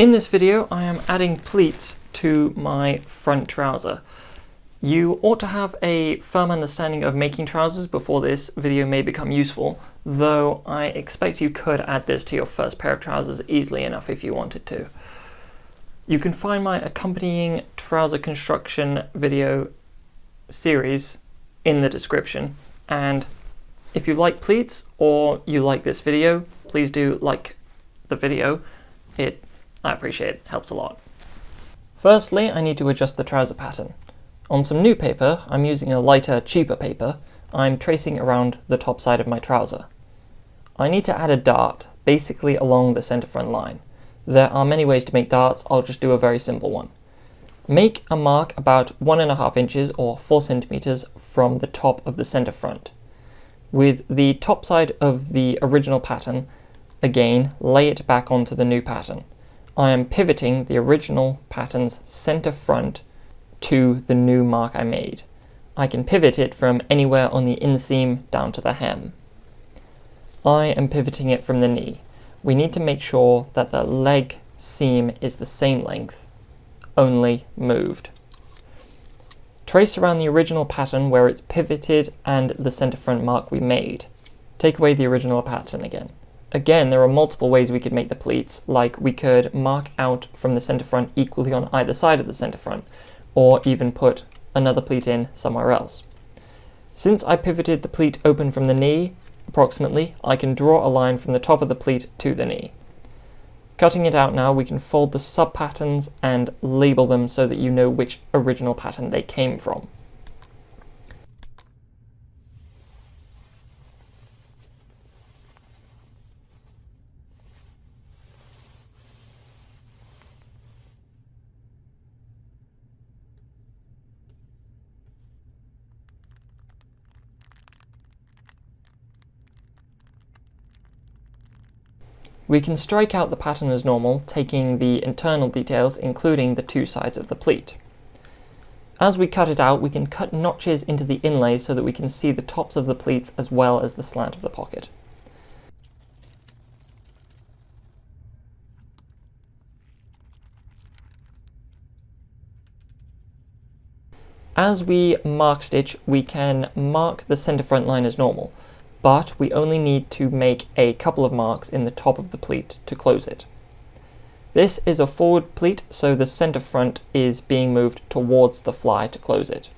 In this video, I am adding pleats to my front trouser. You ought to have a firm understanding of making trousers before this video may become useful, though I expect you could add this to your first pair of trousers easily enough if you wanted to. You can find my accompanying trouser construction video series in the description, and if you like pleats or you like this video, please do like the video. I appreciate it, helps a lot. Firstly, I need to adjust the trouser pattern. On some new paper, I'm using a lighter, cheaper paper, I'm tracing around the top side of my trouser. I need to add a dart, basically along the center front line. There are many ways to make darts, I'll just do a very simple one. Make a mark about 1.5 inches or 4 centimeters from the top of the center front. With the top side of the original pattern, again, lay it back onto the new pattern. I am pivoting the original pattern's center front to the new mark I made. I can pivot it from anywhere on the inseam down to the hem. I am pivoting it from the knee. We need to make sure that the leg seam is the same length, only moved. Trace around the original pattern where it's pivoted and the center front mark we made. Take away the original pattern again. Again, there are multiple ways we could make the pleats, like we could mark out from the center front equally on either side of the center front, or even put another pleat in somewhere else. Since I pivoted the pleat open from the knee, approximately, I can draw a line from the top of the pleat to the knee. Cutting it out now, we can fold the sub-patterns and label them so that you know which original pattern they came from. We can strike out the pattern as normal, taking the internal details, including the two sides of the pleat. As we cut it out, we can cut notches into the inlay so that we can see the tops of the pleats as well as the slant of the pocket. As we mark stitch, we can mark the center front line as normal, but we only need to make a couple of marks in the top of the pleat to close it. This is a forward pleat, so the center front is being moved towards the fly to close it.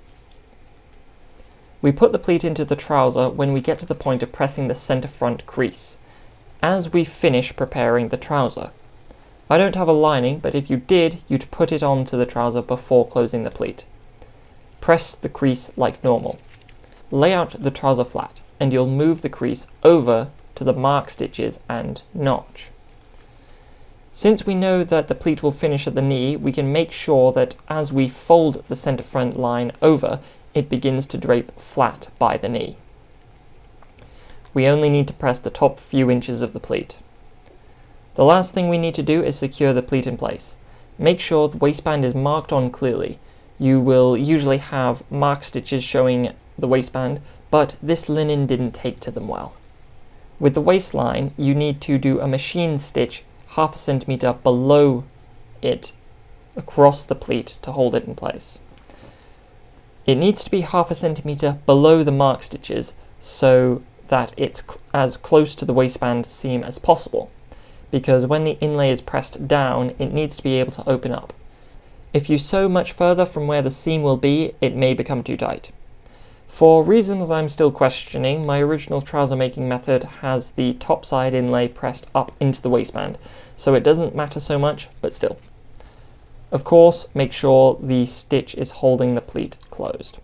We put the pleat into the trouser when we get to the point of pressing the center front crease, as we finish preparing the trouser. I don't have a lining, but if you did, you'd put it onto the trouser before closing the pleat. Press the crease like normal. Lay out the trouser flat, and you'll move the crease over to the mark stitches and notch. Since we know that the pleat will finish at the knee, we can make sure that as we fold the center front line over, it begins to drape flat by the knee. We only need to press the top few inches of the pleat. The last thing we need to do is secure the pleat in place. Make sure the waistband is marked on clearly. You will usually have mark stitches showing the waistband, but this linen didn't take to them well. With the waistline, you need to do a machine stitch 0.5 centimeter below it across the pleat to hold it in place. It needs to be 0.5 centimeter below the mark stitches so that it's as close to the waistband seam as possible, because when the inlay is pressed down, it needs to be able to open up. If you sew much further from where the seam will be, it may become too tight. For reasons I'm still questioning, my original trouser making method has the top side inlay pressed up into the waistband, so it doesn't matter so much, but still. Of course, make sure the stitch is holding the pleat closed.